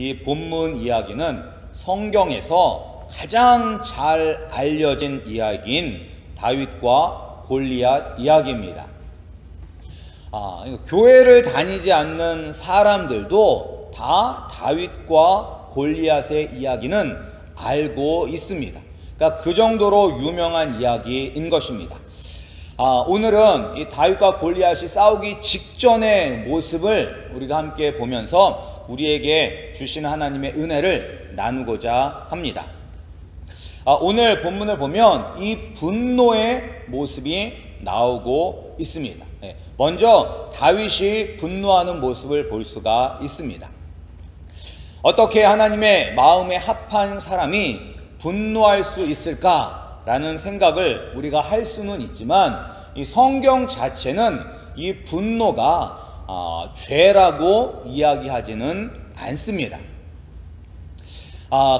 이 본문 이야기는 성경에서 가장 잘 알려진 이야기인 다윗과 골리앗 이야기입니다. 교회를 다니지 않는 사람들도 다 다윗과 골리앗의 이야기는 알고 있습니다. 그러니까 그 정도로 유명한 이야기인 것입니다. 오늘은 이 다윗과 골리앗이 싸우기 직전의 모습을 우리가 함께 보면서 우리에게 주신 하나님의 은혜를 나누고자 합니다. 오늘 본문을 보면 이 분노의 모습이 나오고 있습니다. 먼저 다윗이 분노하는 모습을 볼 수가 있습니다. 어떻게 하나님의 마음에 합한 사람이 분노할 수 있을까라는 생각을 우리가 할 수는 있지만 이 성경 자체는 이 분노가 죄라고 이야기하지는 않습니다.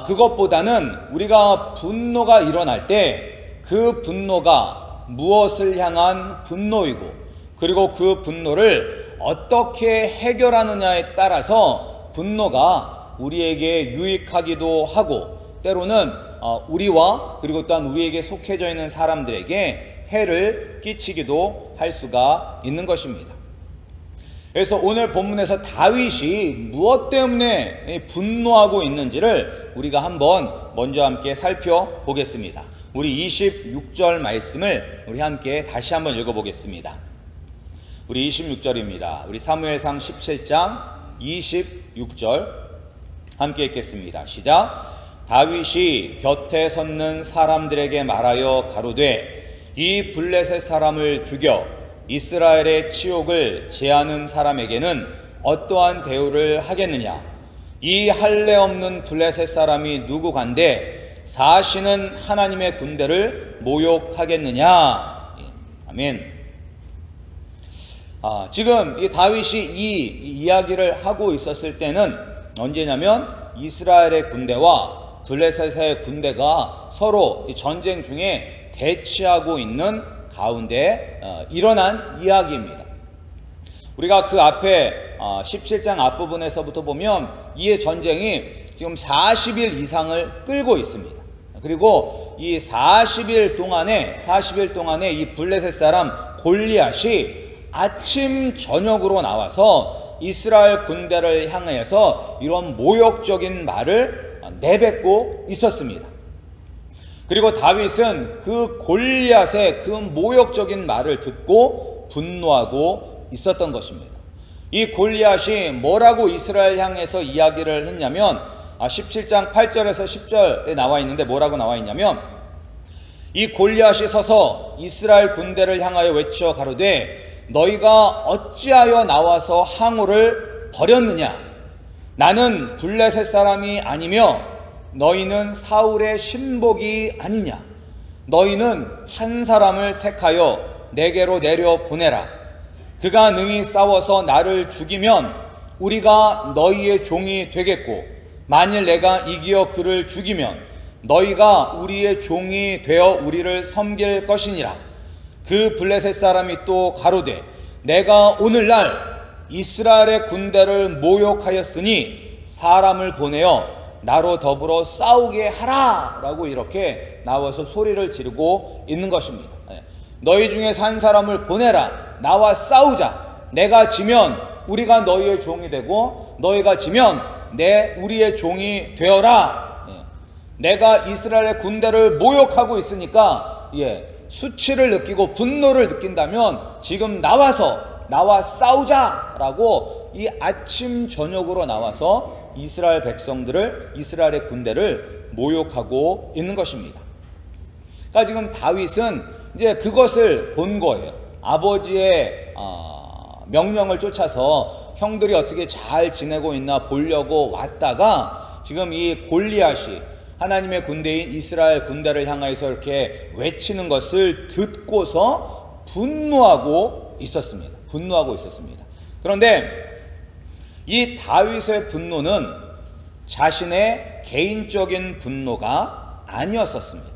그것보다는 우리가 분노가 일어날 때 그 분노가 무엇을 향한 분노이고 그리고 그 분노를 어떻게 해결하느냐에 따라서 분노가 우리에게 유익하기도 하고 때로는 우리와 그리고 또한 우리에게 속해져 있는 사람들에게 해를 끼치기도 할 수가 있는 것입니다. 그래서 오늘 본문에서 다윗이 무엇 때문에 분노하고 있는지를 우리가 한번 먼저 함께 살펴보겠습니다. 우리 26절 말씀을 우리 함께 다시 한번 읽어보겠습니다. 우리 26절입니다. 우리 사무엘상 17장 26절 함께 읽겠습니다. 시작. 다윗이 곁에 섰는 사람들에게 말하여 가로되 이 블레셋 사람을 죽여 이스라엘의 치욕을 제하는 사람에게는 어떠한 대우를 하겠느냐? 이 할례 없는 블레셋 사람이 누구간데 사시는 하나님의 군대를 모욕하겠느냐? 아멘. 지금 이 다윗이 이 이야기를 하고 있었을 때는 언제냐면 이스라엘의 군대와 블레셋의 군대가 서로 전쟁 중에 대치하고 있는 가운데 일어난 이야기입니다. 우리가 그 앞에 17장 앞부분에서부터 보면 이 전쟁이 지금 40일 이상을 끌고 있습니다. 그리고 이 40일 동안에 이 블레셋 사람 골리앗이 아침 저녁으로 나와서 이스라엘 군대를 향해서 이런 모욕적인 말을 내뱉고 있었습니다. 그리고 다윗은 그 골리앗의 그 모욕적인 말을 듣고 분노하고 있었던 것입니다. 이 골리앗이 뭐라고 이스라엘 향해서 이야기를 했냐면 17장 8절에서 10절에 나와 있는데 뭐라고 나와 있냐면 이 골리앗이 서서 이스라엘 군대를 향하여 외쳐 가로되 너희가 어찌하여 나와서 항우를 버렸느냐? 나는 블레셋 사람이 아니며 너희는 사울의 신복이 아니냐? 너희는 한 사람을 택하여 내게로 내려 보내라. 그가 능히 싸워서 나를 죽이면 우리가 너희의 종이 되겠고 만일 내가 이기어 그를 죽이면 너희가 우리의 종이 되어 우리를 섬길 것이니라. 그 블레셋 사람이 또 가로되 내가 오늘날 이스라엘의 군대를 모욕하였으니 사람을 보내어 나로 더불어 싸우게 하라 라고 이렇게 나와서 소리를 지르고 있는 것입니다. 너희 중에서 한 사람을 보내라. 나와 싸우자. 내가 지면 우리가 너희의 종이 되고 너희가 지면 우리의 종이 되어라. 내가 이스라엘의 군대를 모욕하고 있으니까 수치를 느끼고 분노를 느낀다면 지금 나와 싸우자라고 이 아침 저녁으로 나와서 이스라엘 백성들을 이스라엘의 군대를 모욕하고 있는 것입니다. 그러니까 지금 다윗은 이제 그것을 본 거예요. 아버지의 명령을 쫓아서 형들이 어떻게 잘 지내고 있나 보려고 왔다가 지금 이 골리앗이 하나님의 군대인 이스라엘 군대를 향해서 이렇게 외치는 것을 듣고서 분노하고 있었습니다. 그런데 이 다윗의 분노는 자신의 개인적인 분노가 아니었었습니다.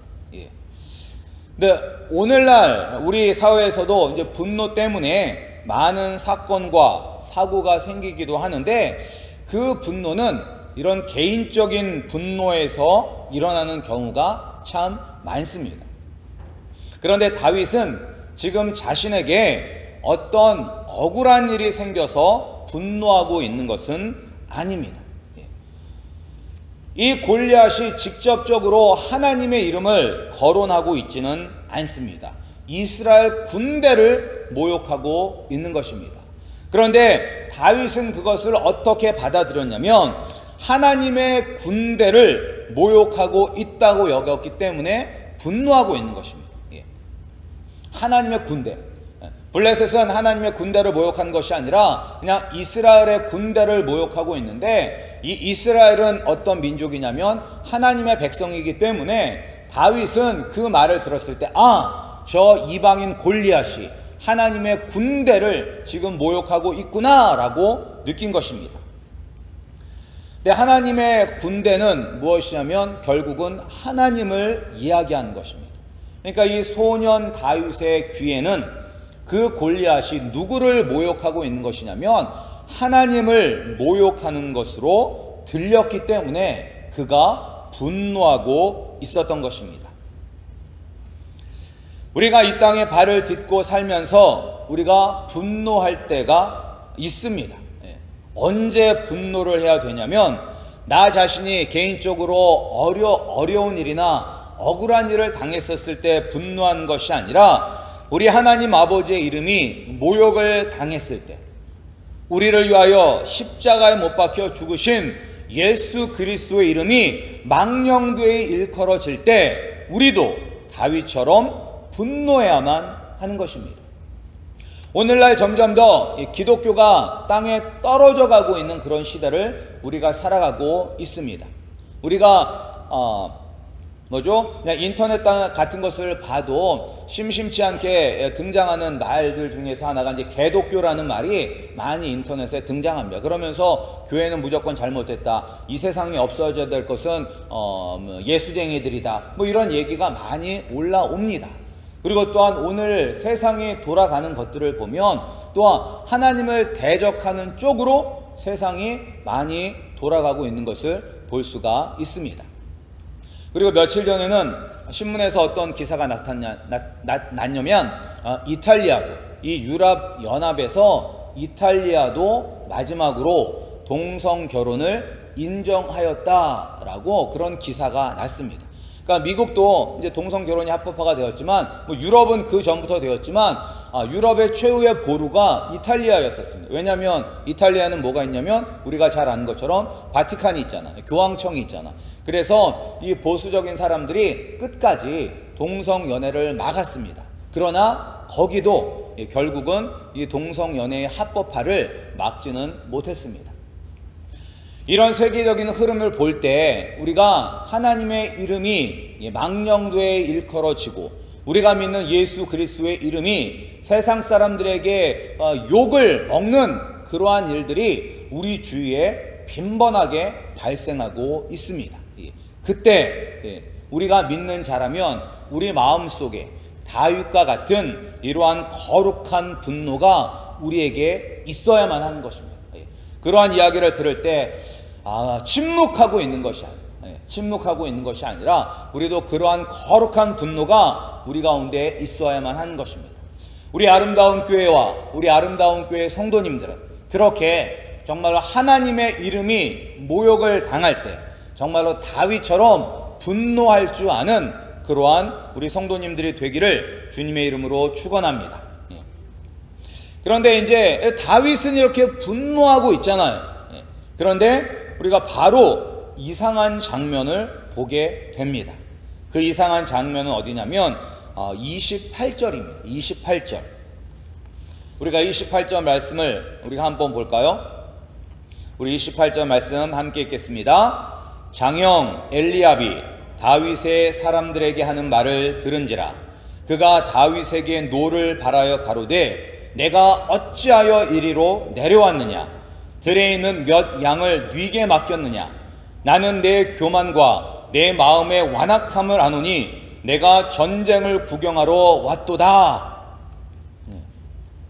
근데 오늘날 우리 사회에서도 이제 분노 때문에 많은 사건과 사고가 생기기도 하는데 그 분노는 이런 개인적인 분노에서 일어나는 경우가 참 많습니다. 그런데 다윗은 지금 자신에게 어떤 억울한 일이 생겨서 분노하고 있는 것은 아닙니다. 이 골리앗이 직접적으로 하나님의 이름을 거론하고 있지는 않습니다. 이스라엘 군대를 모욕하고 있는 것입니다. 그런데 다윗은 그것을 어떻게 받아들였냐면 하나님의 군대를 모욕하고 있다고 여겼기 때문에 분노하고 있는 것입니다. 하나님의 군대, 블레셋은 하나님의 군대를 모욕한 것이 아니라 그냥 이스라엘의 군대를 모욕하고 있는데, 이 이스라엘은 어떤 민족이냐면 하나님의 백성이기 때문에 다윗은 그 말을 들었을 때 저 이방인 골리앗이 하나님의 군대를 지금 모욕하고 있구나 라고 느낀 것입니다. 근데 하나님의 군대는 무엇이냐면 결국은 하나님을 이야기하는 것입니다. 그러니까 이 소년 다윗의 귀에는 그 골리앗이 누구를 모욕하고 있는 것이냐면 하나님을 모욕하는 것으로 들렸기 때문에 그가 분노하고 있었던 것입니다. 우리가 이 땅에 발을 딛고 살면서 우리가 분노할 때가 있습니다. 언제 분노를 해야 되냐면 나 자신이 개인적으로 어려운 일이나 억울한 일을 당했었을 때 분노한 것이 아니라 우리 하나님 아버지의 이름이 모욕을 당했을 때, 우리를 위하여 십자가에 못 박혀 죽으신 예수 그리스도의 이름이 망령되이 일컬어질 때 우리도 다윗처럼 분노해야만 하는 것입니다. 오늘날 점점 더 기독교가 땅에 떨어져 가고 있는 그런 시대를 우리가 살아가고 있습니다. 우리가 그냥 인터넷 같은 것을 봐도 심심치 않게 등장하는 말들 중에서 하나가 이제 개독교라는 말이 많이 인터넷에 등장합니다. 그러면서 교회는 무조건 잘못됐다, 이 세상에 없어져야 될 것은 예수쟁이들이다, 이런 얘기가 많이 올라옵니다. 그리고 또한 오늘 세상이 돌아가는 것들을 보면 또한 하나님을 대적하는 쪽으로 세상이 많이 돌아가고 있는 것을 볼 수가 있습니다. 그리고 며칠 전에는 신문에서 어떤 기사가 났냐면 이탈리아도, 이 유럽연합에서 이탈리아도 마지막으로 동성 결혼을 인정하였다라고 그런 기사가 났습니다. 그러니까 미국도 이제 동성 결혼이 합법화가 되었지만, 유럽은 그 전부터 되었지만 유럽의 최후의 보루가 이탈리아였었습니다. 왜냐하면 이탈리아는 뭐가 있냐면 우리가 잘 아는 것처럼 바티칸이 있잖아, 교황청이 있잖아. 그래서 이 보수적인 사람들이 끝까지 동성 연애를 막았습니다. 그러나 거기도 결국은 이 동성 연애의 합법화를 막지는 못했습니다. 이런 세계적인 흐름을 볼 때 우리가 하나님의 이름이 망령되이 일컬어지고 우리가 믿는 예수 그리스도의 이름이 세상 사람들에게 욕을 먹는 그러한 일들이 우리 주위에 빈번하게 발생하고 있습니다. 그때 우리가 믿는 자라면 우리 마음속에 다윗과 같은 이러한 거룩한 분노가 우리에게 있어야만 하는 것입니다. 그러한 이야기를 들을 때 침묵하고 있는 것이 아니라 우리도 그러한 거룩한 분노가 우리 가운데 있어야만 하는 것입니다. 우리 아름다운 교회와 우리 아름다운 교회 성도님들은 그렇게 정말로 하나님의 이름이 모욕을 당할 때 정말로 다윗처럼 분노할 줄 아는 그러한 우리 성도님들이 되기를 주님의 이름으로 축원합니다. 그런데 이제 다윗은 이렇게 분노하고 있잖아요. 그런데 우리가 바로 이상한 장면을 보게 됩니다. 그 이상한 장면은 어디냐면 28절입니다. 28절. 우리가 28절 말씀을 우리가 한번 볼까요? 우리 28절 말씀 함께 읽겠습니다. 장형 엘리압이 다윗의 사람들에게 하는 말을 들은지라 그가 다윗에게 노를 바라여 가로되 내가 어찌하여 이리로 내려왔느냐? 들에 있는 몇 양을 네게 맡겼느냐? 나는 내 교만과 내 마음의 완악함을 아노니 내가 전쟁을 구경하러 왔도다.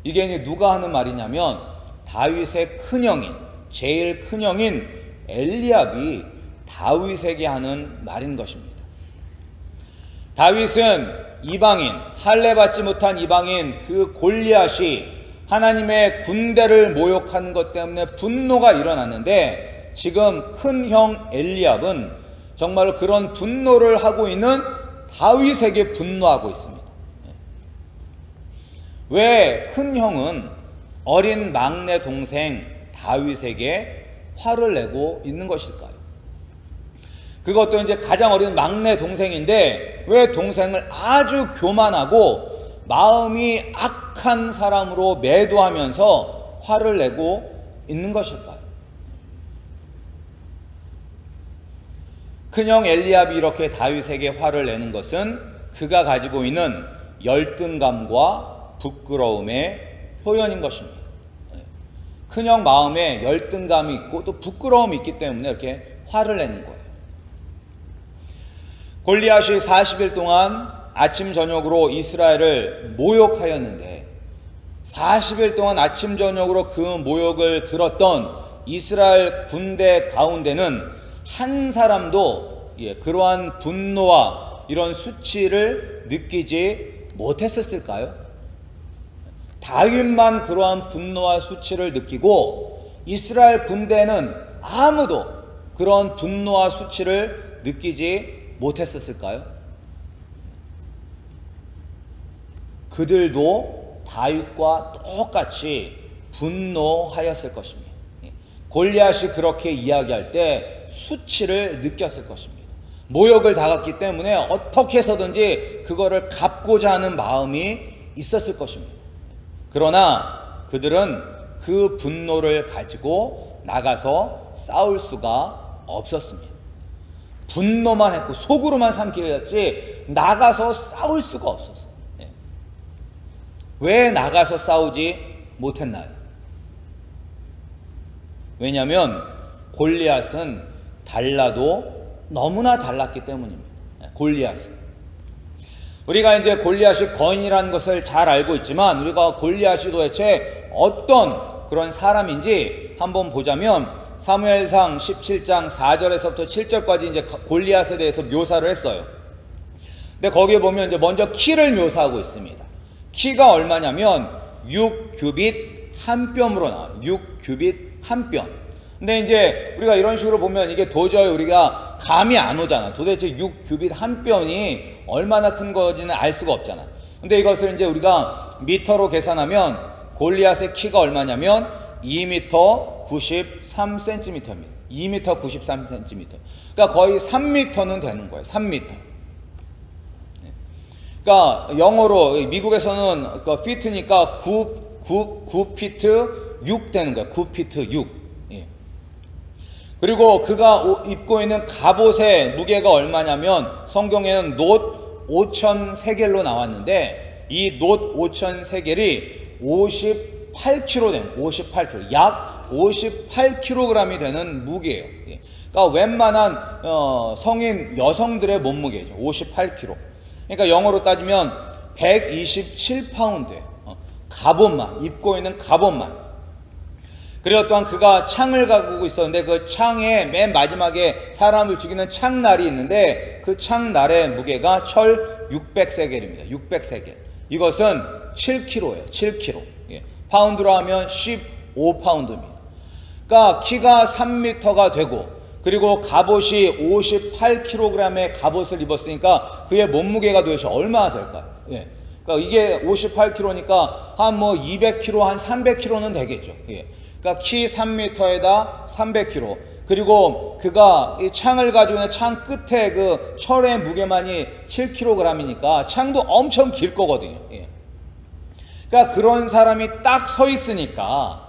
이게 누가 하는 말이냐면 다윗의 큰형인, 제일 큰형인 엘리압이 다윗에게 하는 말인 것입니다. 다윗은 이방인, 할례받지 못한 이방인 그 골리앗이 하나님의 군대를 모욕하는 것 때문에 분노가 일어났는데, 지금 큰 형 엘리압은 정말 그런 분노를 하고 있는 다윗에게 분노하고 있습니다. 왜 큰 형은 어린 막내 동생 다윗에게 화를 내고 있는 것일까요? 그것도 이제 가장 어린 막내 동생인데 왜 동생을 아주 교만하고 마음이 악한 사람으로 매도하면서 화를 내고 있는 것일까요? 큰형 엘리압이 이렇게 다윗에게 화를 내는 것은 그가 가지고 있는 열등감과 부끄러움의 표현인 것입니다. 큰형 마음에 열등감이 있고 또 부끄러움이 있기 때문에 이렇게 화를 내는 거예요. 골리앗이 40일 동안 아침 저녁으로 이스라엘을 모욕하였는데, 40일 동안 아침 저녁으로 그 모욕을 들었던 이스라엘 군대 가운데는 한 사람도 그러한 분노와 이런 수치를 느끼지 못했었을까요? 다윗만 그러한 분노와 수치를 느끼고 이스라엘 군대는 아무도 그런 분노와 수치를 느끼지 못했었을까요? 그들도 다윗과 똑같이 분노하였을 것입니다. 골리앗이 그렇게 이야기할 때 수치를 느꼈을 것입니다. 모욕을 당했기 때문에 어떻게 해서든지 그거를 갚고자 하는 마음이 있었을 것입니다. 그러나 그들은 그 분노를 가지고 나가서 싸울 수가 없었습니다. 분노만 했고 속으로만 삼키었지 나가서 싸울 수가 없었어요. 왜 나가서 싸우지 못했나요? 왜냐하면 골리앗은 달라도 너무나 달랐기 때문입니다. 골리앗은. 우리가 이제 골리앗이 거인이라는 것을 잘 알고 있지만 우리가 골리앗이 도대체 어떤 그런 사람인지 한번 보자면 사무엘상 17장 4절에서부터 7절까지 이제 골리앗에 대해서 묘사를 했어요. 근데 거기에 보면 이제 먼저 키를 묘사하고 있습니다. 키가 얼마냐면 6규빗 한 뼘으로 나와요. 6규빗 한 뼘. 근데 이제 우리가 이런 식으로 보면 이게 도저히 우리가 감이 안 오잖아. 도대체 6규빗 한 뼘이 얼마나 큰 건지는 알 수가 없잖아. 근데 이것을 이제 우리가 미터로 계산하면 골리앗의 키가 얼마냐면 2m 93cm입니다. 2m 93cm. 그러니까 거의 3m는 되는 거예요. 3m. 그러니까 영어로 미국에서는 그 피트니까 9피트 6 되는 거예요. 9피트 6. 그리고 그가 입고 있는 갑옷의 무게가 얼마냐면 성경에는 놋 5,000세겔로 나왔는데 이 놋 5,000세겔이 58kg 되는 58kg, 약 58kg이 되는 무게예요. 그러니까 웬만한 성인 여성들의 몸무게죠. 58kg. 그러니까 영어로 따지면 127파운드예요. 갑옷만, 입고 있는 갑옷만. 그리고 또한 그가 창을 가지고 있었는데 그 창의 맨 마지막에 사람을 죽이는 창날이 있는데 그 창날의 무게가 철 600세겔입니다. 600세겔. 이것은 7kg예요. 7kg. 파운드로 하면 15파운드입니다. 그러니까 키가 3m가 되고 그리고 갑옷이 58kg의 갑옷을 입었으니까 그의 몸무게가 도대체 얼마나 될까요? 그러니까 이게 58kg니까 한 뭐 200kg, 한 300kg는 되겠죠. 그러니까 키 3m에다 300kg. 그리고 그가 이 창을 가지고 있는 창 끝에 그 철의 무게만이 7kg이니까 창도 엄청 길 거거든요. 그러니까 그런 사람이 딱 서 있으니까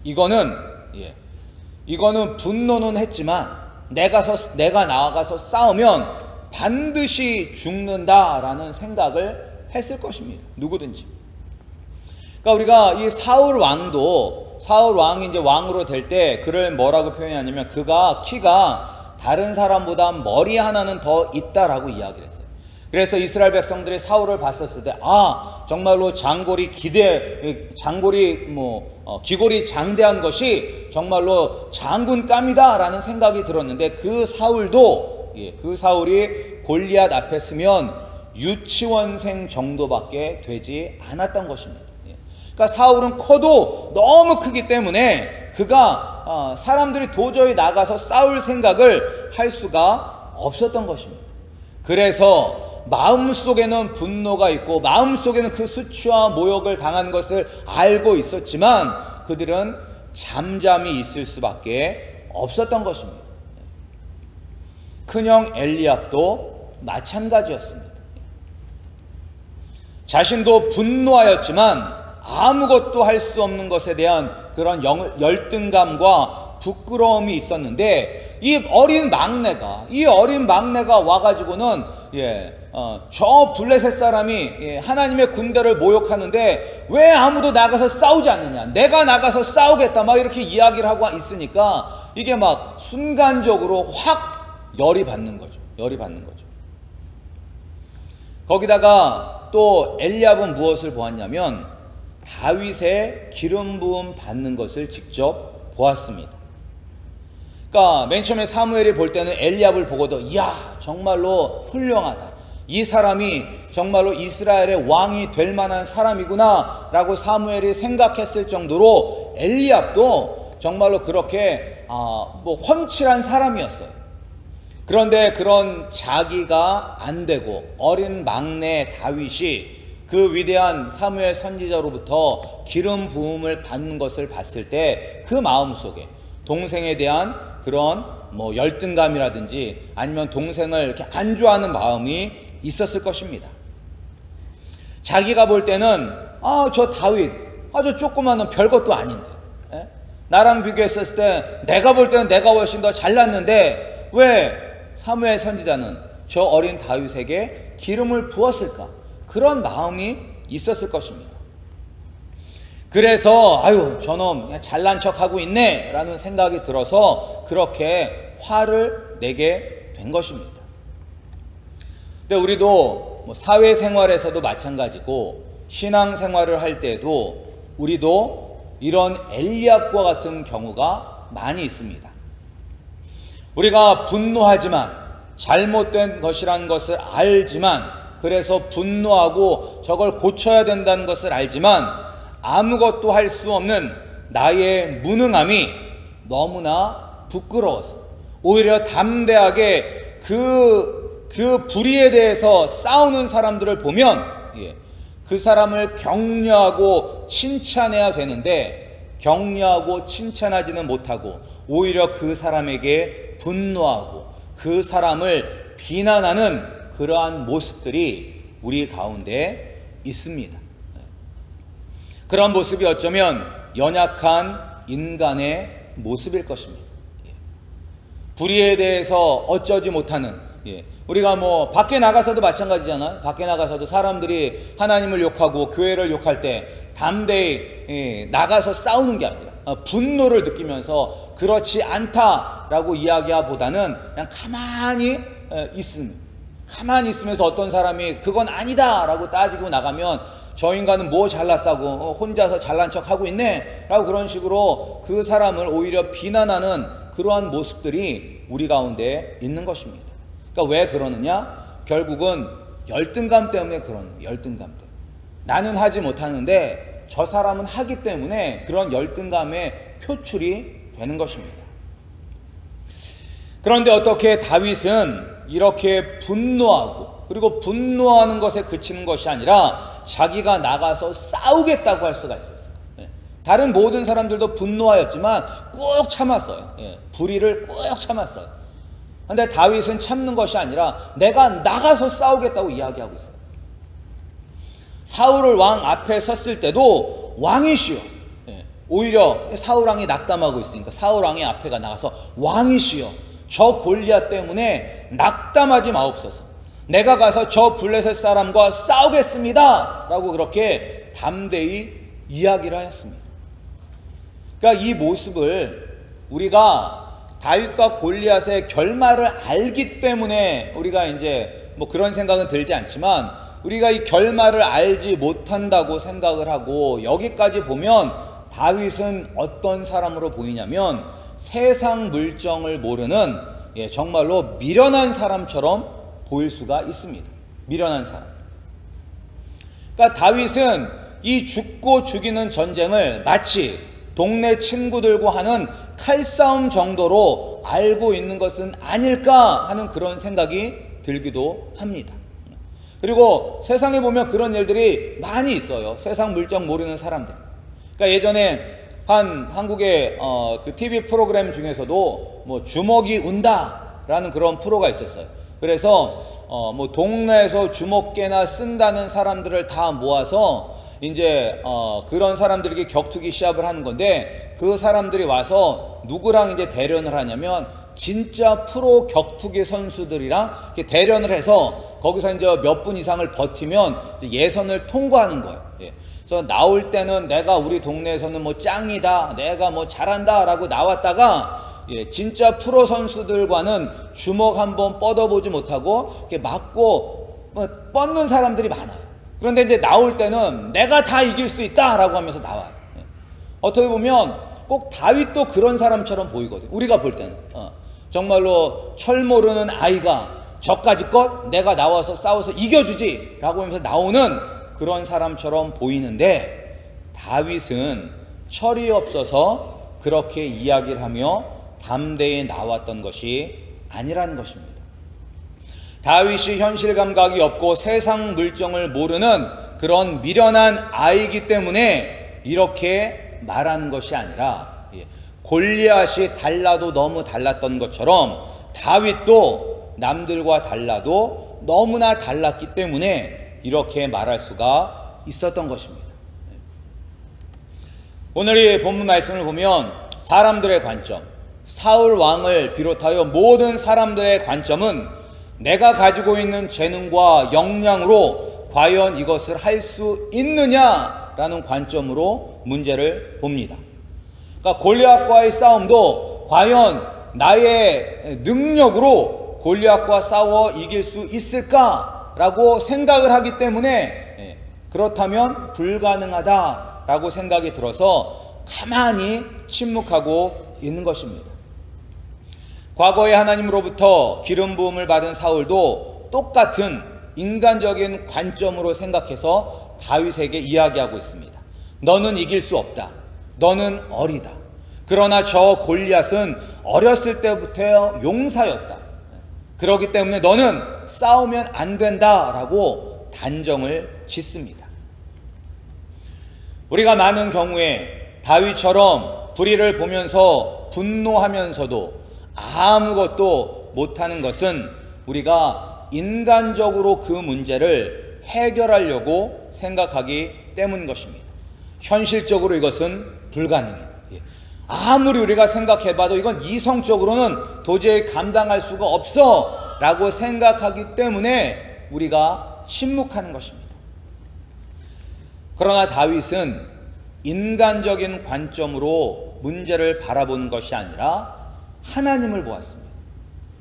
이거는 분노는 했지만 내가 나가서 싸우면 반드시 죽는다라는 생각을 했을 것입니다. 누구든지. 그러니까 우리가 이 사울 왕이 이제 왕으로 될 때 그를 뭐라고 표현하냐면 그가 키가 다른 사람보다 머리 하나는 더 있다라고 이야기를 했어요. 그래서 이스라엘 백성들이 사울을 봤었을 때 정말로 장골이 기골이 장대한 것이 정말로 장군감이다라는 생각이 들었는데 그 사울이 골리앗 앞에 서면 유치원생 정도밖에 되지 않았던 것입니다. 그러니까 사울은 커도 너무 크기 때문에 그가 사람들이 도저히 나가서 싸울 생각을 할 수가 없었던 것입니다. 그래서 마음속에는 분노가 있고 마음속에는 그 수치와 모욕을 당한 것을 알고 있었지만 그들은 잠잠히 있을 수밖에 없었던 것입니다. 큰형 엘리압도 마찬가지였습니다. 자신도 분노하였지만 아무것도 할 수 없는 것에 대한 그런 열등감과 부끄러움이 있었는데 이 어린 막내가 와가지고는 저 블레셋 사람이 하나님의 군대를 모욕하는데 왜 아무도 나가서 싸우지 않느냐, 내가 나가서 싸우겠다 막 이렇게 이야기를 하고 있으니까 이게 막 순간적으로 확 열이 받는 거죠. 거기다가 또 엘리압은 무엇을 보았냐면 다윗의 기름 부음 받는 것을 직접 보았습니다. 그러니까 맨 처음에 사무엘이 볼 때는 엘리압을 보고도 이야 정말로 훌륭하다, 이 사람이 정말로 이스라엘의 왕이 될 만한 사람이구나 라고 사무엘이 생각했을 정도로 엘리압도 정말로 그렇게 훤칠한 사람이었어요. 그런데 그런 자기가 안 되고 어린 막내 다윗이 그 위대한 사무엘 선지자로부터 기름 부음을 받는 것을 봤을 때 그 마음속에 동생에 대한 그런 열등감이라든지 아니면 동생을 이렇게 안 좋아하는 마음이 있었을 것입니다. 자기가 볼 때는 저 다윗 저 조그마한 별것도 아닌데 나랑 비교했을 때 내가 볼 때는 내가 훨씬 더 잘났는데 왜 사무엘 선지자는 저 어린 다윗에게 기름을 부었을까? 그런 마음이 있었을 것입니다. 그래서 저놈 그냥 잘난 척하고 있네 라는 생각이 들어서 그렇게 화를 내게 된 것입니다. 근데 우리도 사회생활에서도 마찬가지고 신앙생활을 할 때도 우리도 이런 엘리압과 같은 경우가 많이 있습니다. 우리가 분노하지만 잘못된 것이란 것을 알지만 그래서 분노하고 저걸 고쳐야 된다는 것을 알지만 아무것도 할 수 없는 나의 무능함이 너무나 부끄러워서 오히려 담대하게 그 불의에 대해서 싸우는 사람들을 보면 그 사람을 격려하고 칭찬해야 되는데 격려하고 칭찬하지는 못하고 오히려 그 사람에게 분노하고 그 사람을 비난하는 그러한 모습들이 우리 가운데 있습니다. 그런 모습이 어쩌면 연약한 인간의 모습일 것입니다. 불의에 대해서 어쩌지 못하는, 우리가 밖에 나가서도 마찬가지잖아요. 밖에 나가서도 사람들이 하나님을 욕하고 교회를 욕할 때 담대히 나가서 싸우는 게 아니라 분노를 느끼면서 그렇지 않다라고 이야기하보다는 그냥 가만히 있으면서 어떤 사람이 그건 아니다 라고 따지고 나가면 저 인간은 뭐 잘났다고 혼자서 잘난 척하고 있네 라고 그런 식으로 그 사람을 오히려 비난하는 그러한 모습들이 우리 가운데 있는 것입니다. 그러니까 왜 그러느냐? 결국은 열등감 때문에 열등감 때문에 나는 하지 못하는데 저 사람은 하기 때문에 그런 열등감의 표출이 되는 것입니다. 그런데 어떻게 다윗은 이렇게 분노하고 그리고 분노하는 것에 그치는 것이 아니라 자기가 나가서 싸우겠다고 할 수가 있었어요. 다른 모든 사람들도 분노하였지만 꾹 참았어요. 불의를 꾹 참았어요. 그런데 다윗은 참는 것이 아니라 내가 나가서 싸우겠다고 이야기하고 있어요. 사울 왕 앞에 섰을 때도 왕이시여, 오히려 사울 왕이 낙담하고 있으니까 사울 왕의 앞에가 나가서 왕이시여, 저 골리앗 때문에 낙담하지 마옵소서. 내가 가서 저 블레셋 사람과 싸우겠습니다 라고 그렇게 담대히 이야기를 하였습니다. 그러니까 이 모습을 우리가 다윗과 골리앗의 결말을 알기 때문에 우리가 이제 그런 생각은 들지 않지만 우리가 이 결말을 알지 못한다고 생각을 하고 여기까지 보면 다윗은 어떤 사람으로 보이냐면 세상 물정을 모르는 정말로 미련한 사람처럼 보일 수가 있습니다. 미련한 사람. 그러니까 다윗은 이 죽고 죽이는 전쟁을 마치 동네 친구들과 하는 칼싸움 정도로 알고 있는 것은 아닐까 하는 그런 생각이 들기도 합니다. 그리고 세상에 보면 그런 일들이 많이 있어요. 세상 물정 모르는 사람들. 그러니까 예전에 한국의 그 TV 프로그램 중에서도 뭐 주먹이 운다라는 그런 프로가 있었어요. 그래서 뭐 동네에서 주먹개나 쓴다는 사람들을 다 모아서 이제 그런 사람들에게 격투기 시합을 하는 건데, 그 사람들이 와서 누구랑 이제 대련을 하냐면 진짜 프로 격투기 선수들이랑 이렇게 대련을 해서 거기서 이제 몇 분 이상을 버티면 이제 예선을 통과하는 거예요. 그래서 나올 때는 내가 우리 동네에서는 뭐 짱이다, 내가 뭐 잘한다 라고 나왔다가 진짜 프로 선수들과는 주먹 한번 뻗어보지 못하고 이렇게 맞고 뻗는 사람들이 많아요. 그런데 이제 나올 때는 내가 다 이길 수 있다 라고 하면서 나와요. 어떻게 보면 꼭 다윗도 그런 사람처럼 보이거든요. 우리가 볼 때는 정말로 철 모르는 아이가 저까지껏 내가 나와서 싸워서 이겨주지 라고 하면서 나오는 그런 사람처럼 보이는데, 다윗은 철이 없어서 그렇게 이야기를 하며 담대히 나왔던 것이 아니라는 것입니다. 다윗이 현실 감각이 없고 세상 물정을 모르는 그런 미련한 아이이기 때문에 이렇게 말하는 것이 아니라, 골리앗이 달라도 너무 달랐던 것처럼 다윗도 남들과 달라도 너무나 달랐기 때문에 이렇게 말할 수가 있었던 것입니다. 오늘 이 본문 말씀을 보면 사람들의 관점, 사울 왕을 비롯하여 모든 사람들의 관점은 내가 가지고 있는 재능과 역량으로 과연 이것을 할 수 있느냐라는 관점으로 문제를 봅니다. 그러니까 골리앗과의 싸움도 과연 나의 능력으로 골리앗과 싸워 이길 수 있을까라고 생각을 하기 때문에, 그렇다면 불가능하다라고 생각이 들어서 가만히 침묵하고 있는 것입니다. 과거에 하나님으로부터 기름 부음을 받은 사울도 똑같은 인간적인 관점으로 생각해서 다윗에게 이야기하고 있습니다. 너는 이길 수 없다. 너는 어리다. 그러나 저 골리앗은 어렸을 때부터 용사였다. 그렇기 때문에 너는 싸우면 안 된다라고 단정을 짓습니다. 우리가 많은 경우에 다윗처럼 불의를 보면서 분노하면서도 아무것도 못하는 것은 우리가 인간적으로 그 문제를 해결하려고 생각하기 때문인 것입니다. 현실적으로 이것은 불가능해요. 아무리 우리가 생각해봐도 이건 이성적으로는 도저히 감당할 수가 없어 라고 생각하기 때문에 우리가 침묵하는 것입니다. 그러나 다윗은 인간적인 관점으로 문제를 바라보는 것이 아니라 하나님을 보았습니다.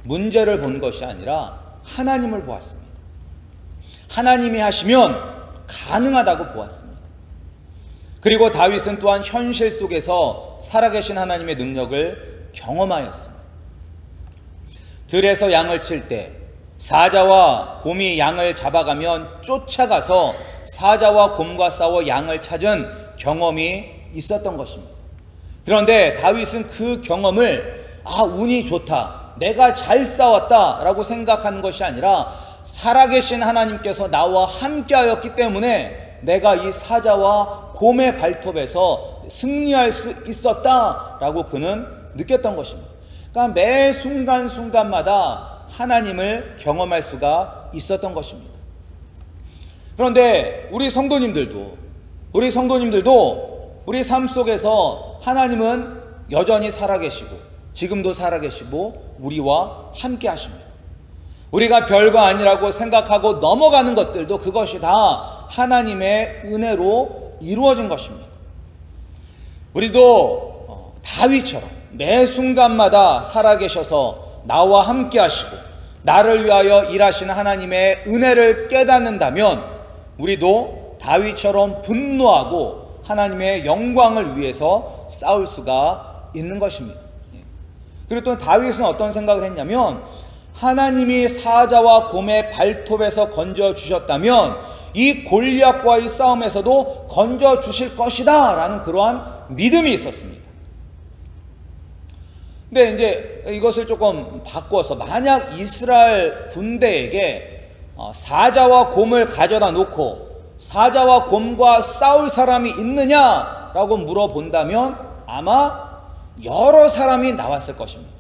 문제를 본 것이 아니라 하나님을 보았습니다. 하나님이 하시면 가능하다고 보았습니다. 그리고 다윗은 또한 현실 속에서 살아계신 하나님의 능력을 경험하였습니다. 들에서 양을 칠 때 사자와 곰이 양을 잡아가면 쫓아가서 사자와 곰과 싸워 양을 찾은 경험이 있었던 것입니다. 그런데 다윗은 그 경험을 운이 좋다, 내가 잘 싸웠다 라고 생각하는 것이 아니라 살아계신 하나님께서 나와 함께하였기 때문에 내가 이 사자와 곰의 발톱에서 승리할 수 있었다 라고 그는 느꼈던 것입니다. 그러니까 매 순간순간마다 하나님을 경험할 수가 있었던 것입니다. 그런데 우리 성도님들도 우리 삶 속에서 하나님은 여전히 살아계시고 지금도 살아계시고 우리와 함께 하십니다. 우리가 별거 아니라고 생각하고 넘어가는 것들도 그것이 다 하나님의 은혜로 이루어진 것입니다. 우리도 다윗처럼 매 순간마다 살아계셔서 나와 함께 하시고 나를 위하여 일하시는 하나님의 은혜를 깨닫는다면 우리도 다윗처럼 분노하고 하나님의 영광을 위해서 싸울 수가 있는 것입니다. 그리고 또 다윗은 어떤 생각을 했냐면, 하나님이 사자와 곰의 발톱에서 건져주셨다면 이 골리앗과의 싸움에서도 건져주실 것이다 라는 그러한 믿음이 있었습니다. 근데 이제 이것을 조금 바꿔서, 만약 이스라엘 군대에게 사자와 곰을 가져다 놓고 사자와 곰과 싸울 사람이 있느냐라고 물어본다면 아마 여러 사람이 나왔을 것입니다.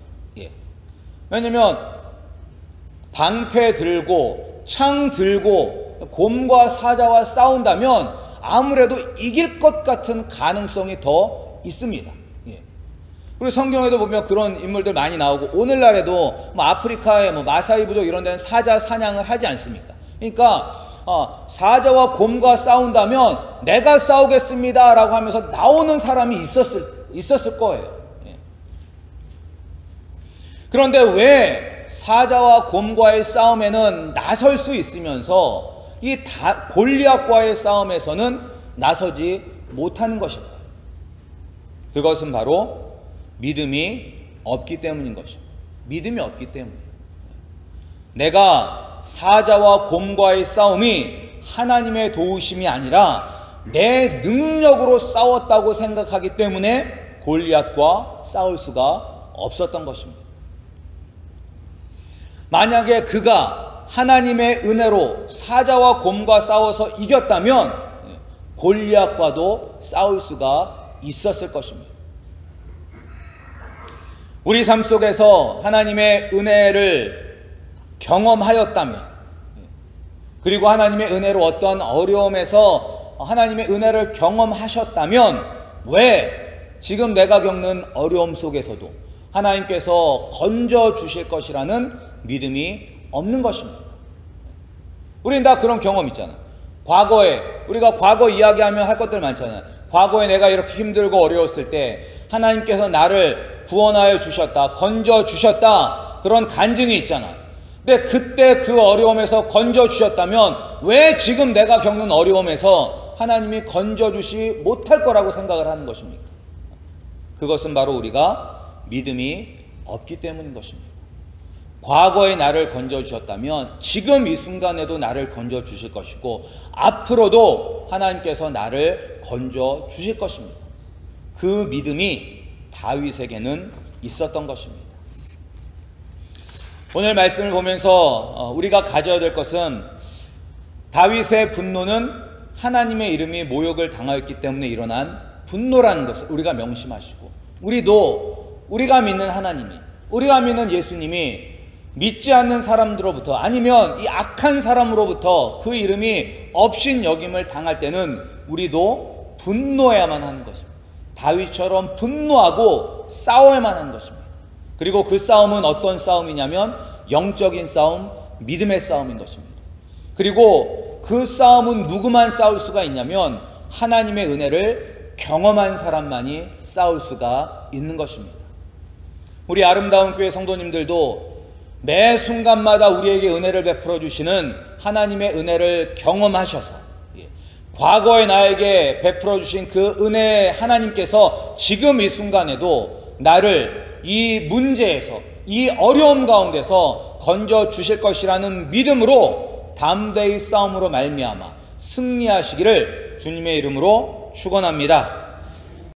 왜냐면 방패 들고 창 들고 곰과 사자와 싸운다면 아무래도 이길 것 같은 가능성이 더 있습니다. 그리고 성경에도 보면 그런 인물들 많이 나오고, 오늘날에도 아프리카의 마사이 부족 이런 데는 사자 사냥을 하지 않습니까? 그러니까 사자와 곰과 싸운다면 내가 싸우겠습니다 라고 하면서 나오는 사람이 있었을 거예요. 그런데 왜 사자와 곰과의 싸움에는 나설 수 있으면서 이 골리앗과의 싸움에서는 나서지 못하는 것일까요? 그것은 바로 믿음이 없기 때문인 것입니다. 믿음이 없기 때문이에요. 내가 사자와 곰과의 싸움이 하나님의 도우심이 아니라 내 능력으로 싸웠다고 생각하기 때문에 골리앗과 싸울 수가 없었던 것입니다. 만약에 그가 하나님의 은혜로 사자와 곰과 싸워서 이겼다면 골리앗과도 싸울 수가 있었을 것입니다. 우리 삶 속에서 하나님의 은혜를 경험하였다면, 그리고 하나님의 은혜로 어떤 어려움에서 하나님의 은혜를 경험하셨다면 왜 지금 내가 겪는 어려움 속에서도 하나님께서 건져주실 것이라는 믿음이 없는 것입니까? 우리는 다 그런 경험 있잖아요. 과거에, 우리가 과거 이야기하면 할 것들 많잖아요. 과거에 내가 이렇게 힘들고 어려웠을 때 하나님께서 나를 구원하여 주셨다, 건져 주셨다, 그런 간증이 있잖아. 근데 그때 그 어려움에서 건져 주셨다면 왜 지금 내가 겪는 어려움에서 하나님이 건져 주시 못할 거라고 생각을 하는 것입니까? 그것은 바로 우리가 믿음이 없기 때문인 것입니다. 과거에 나를 건져 주셨다면 지금 이 순간에도 나를 건져 주실 것이고, 앞으로도 하나님께서 나를 건져 주실 것입니다. 그 믿음이 다윗에게는 있었던 것입니다. 오늘 말씀을 보면서 우리가 가져야 될 것은, 다윗의 분노는 하나님의 이름이 모욕을 당하였기 때문에 일어난 분노라는 것을 우리가 명심하시고, 우리도 우리가 믿는 하나님이, 우리가 믿는 예수님이 믿지 않는 사람들로부터, 아니면 이 악한 사람으로부터 그 이름이 업신여김을 당할 때는 우리도 분노해야만 하는 것입니다. 다윗처럼 분노하고 싸워야만 하는 것입니다. 그리고 그 싸움은 어떤 싸움이냐면 영적인 싸움, 믿음의 싸움인 것입니다. 그리고 그 싸움은 누구만 싸울 수가 있냐면 하나님의 은혜를 경험한 사람만이 싸울 수가 있는 것입니다. 우리 아름다운 교회 성도님들도 매 순간마다 우리에게 은혜를 베풀어 주시는 하나님의 은혜를 경험하셔서, 과거에 나에게 베풀어 주신 그 은혜 하나님께서 지금 이 순간에도 나를 이 문제에서, 이 어려움 가운데서 건져 주실 것이라는 믿음으로 담대히 싸움으로 말미암아 승리하시기를 주님의 이름으로 축원합니다.